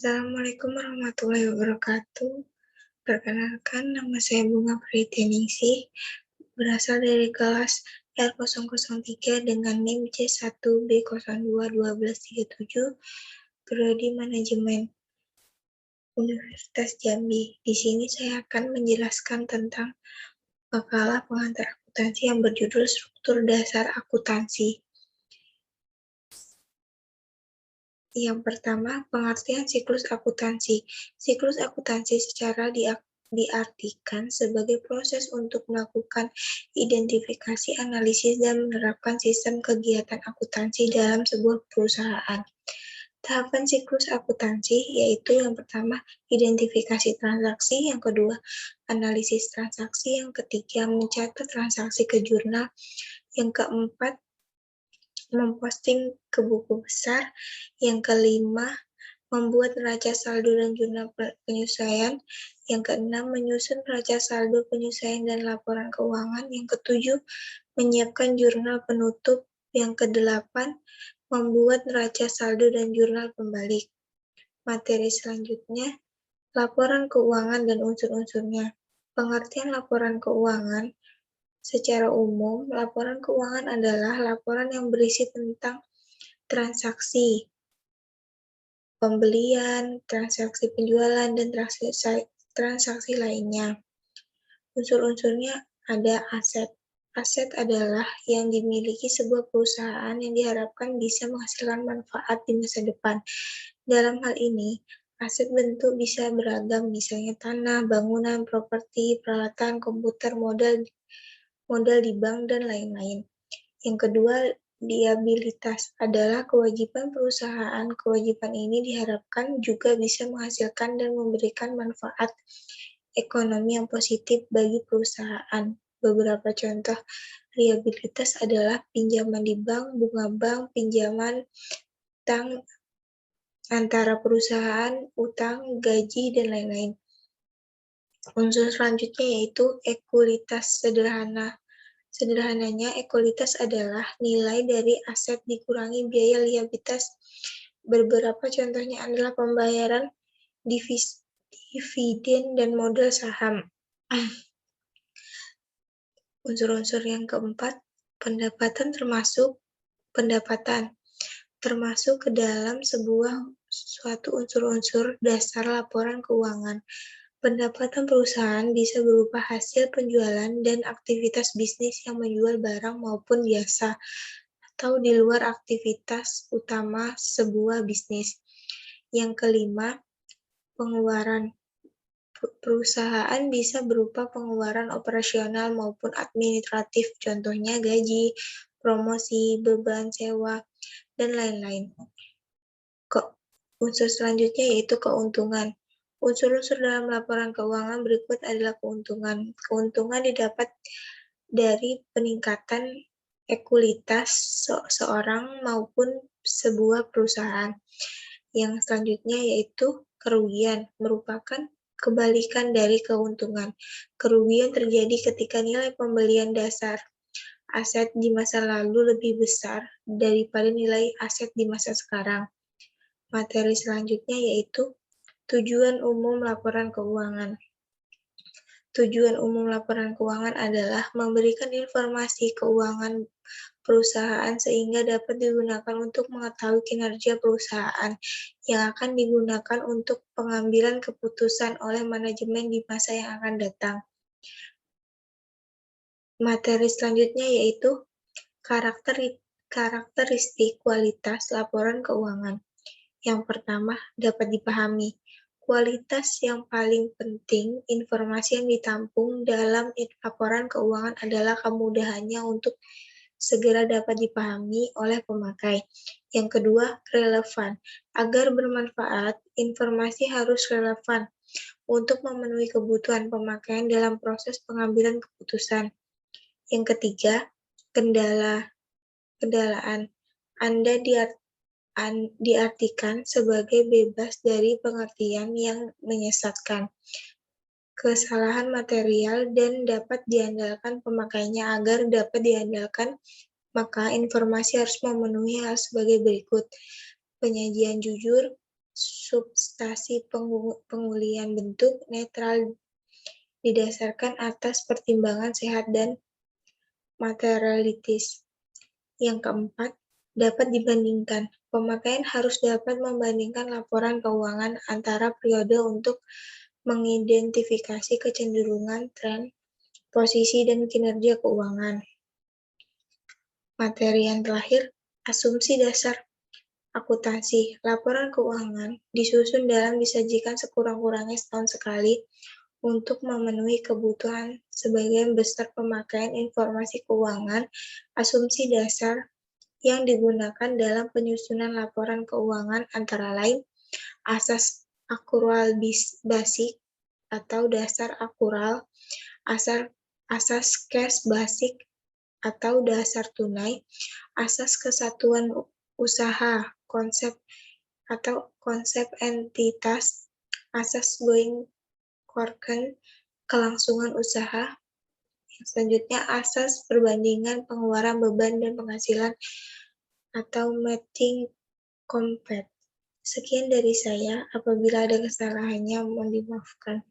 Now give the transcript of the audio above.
Assalamualaikum warahmatullahi wabarakatuh. Perkenalkan, nama saya Bunga Pritianingsih, berasal dari kelas R003 dengan NIM C1B021237, Prodi Manajemen Universitas Jambi. Di sini saya akan menjelaskan tentang makalah pengantar akuntansi yang berjudul Struktur Dasar Akuntansi. Yang pertama, pengertian siklus akuntansi. Siklus akuntansi secara diartikan sebagai proses untuk melakukan identifikasi, analisis, dan menerapkan sistem kegiatan akuntansi dalam sebuah perusahaan. Tahapan siklus akuntansi yaitu yang pertama, identifikasi transaksi, yang kedua, analisis transaksi, yang ketiga, mencatat transaksi ke jurnal, yang keempat, memposting ke buku besar, yang kelima, membuat neraca saldo dan jurnal penyesuaian, yang keenam, menyusun neraca saldo, penyesuaian, dan laporan keuangan, yang ketujuh, menyiapkan jurnal penutup, yang kedelapan, membuat neraca saldo dan jurnal pembalik. Materi selanjutnya, laporan keuangan dan unsur-unsurnya. Pengertian laporan keuangan. Secara umum, laporan keuangan adalah laporan yang berisi tentang transaksi pembelian, transaksi penjualan, dan transaksi lainnya. Unsur-unsurnya ada aset. Aset adalah yang dimiliki sebuah perusahaan yang diharapkan bisa menghasilkan manfaat di masa depan. Dalam hal ini, aset bentuk bisa beragam, misalnya tanah, bangunan, properti, peralatan, komputer, modal di bank, dan lain-lain. Yang kedua, liabilitas adalah kewajiban perusahaan. Kewajiban ini diharapkan juga bisa menghasilkan dan memberikan manfaat ekonomi yang positif bagi perusahaan. Beberapa contoh liabilitas adalah pinjaman di bank, bunga bank, pinjaman, utang antara perusahaan, utang, gaji, dan lain-lain. Unsur selanjutnya yaitu ekualitas sederhana. Sederhananya, ekualitas adalah nilai dari aset dikurangi biaya liabilitas. Beberapa contohnya adalah pembayaran dividen dan modal saham. Unsur-unsur yang keempat, pendapatan termasuk ke dalam suatu unsur-unsur dasar laporan keuangan. Pendapatan perusahaan bisa berupa hasil penjualan dan aktivitas bisnis yang menjual barang maupun jasa, atau di luar aktivitas utama sebuah bisnis. Yang kelima, pengeluaran. Perusahaan bisa berupa pengeluaran operasional maupun administratif, contohnya gaji, promosi, beban sewa, dan lain-lain. Unsur selanjutnya yaitu keuntungan. Unsur-unsur dalam laporan keuangan berikut adalah keuntungan. Keuntungan didapat dari peningkatan ekualitas seorang maupun sebuah perusahaan. Yang selanjutnya yaitu kerugian, merupakan kebalikan dari keuntungan. Kerugian terjadi ketika nilai pembelian dasar aset di masa lalu lebih besar daripada nilai aset di masa sekarang. Materi selanjutnya yaitu tujuan umum laporan keuangan. Tujuan umum laporan keuangan adalah memberikan informasi keuangan perusahaan sehingga dapat digunakan untuk mengetahui kinerja perusahaan yang akan digunakan untuk pengambilan keputusan oleh manajemen di masa yang akan datang. Materi selanjutnya yaitu karakteristik kualitas laporan keuangan. Yang pertama, dapat dipahami. Kualitas yang paling penting, informasi yang ditampung dalam laporan keuangan adalah kemudahannya untuk segera dapat dipahami oleh pemakai. Yang kedua, relevan. Agar bermanfaat, informasi harus relevan untuk memenuhi kebutuhan pemakaian dalam proses pengambilan keputusan. Yang ketiga, kendalaan. Anda diartikan sebagai bebas dari pengertian yang menyesatkan, kesalahan material, dan dapat diandalkan pemakainya. Agar dapat diandalkan, maka informasi harus memenuhi hal sebagai berikut: penyajian jujur, substansi pengulian bentuk netral didasarkan atas pertimbangan sehat dan materialitis. Yang keempat, dapat dibandingkan. Pemakaian harus dapat membandingkan laporan keuangan antara periode untuk mengidentifikasi kecenderungan, tren, posisi, dan kinerja keuangan. Materi yang terakhir, asumsi dasar akuntansi. Laporan keuangan disusun dalam disajikan sekurang-kurangnya setahun sekali untuk memenuhi kebutuhan sebagian besar pemakaian informasi keuangan. Asumsi dasar yang digunakan dalam penyusunan laporan keuangan antara lain asas akrual basic atau dasar akrual, asas cash basic atau dasar tunai, asas kesatuan usaha, konsep entitas, asas going concern, kelangsungan usaha. Selanjutnya, asas perbandingan pengeluaran beban dan penghasilan atau matching compare. Sekian dari saya, apabila ada kesalahannya mohon dimaafkan.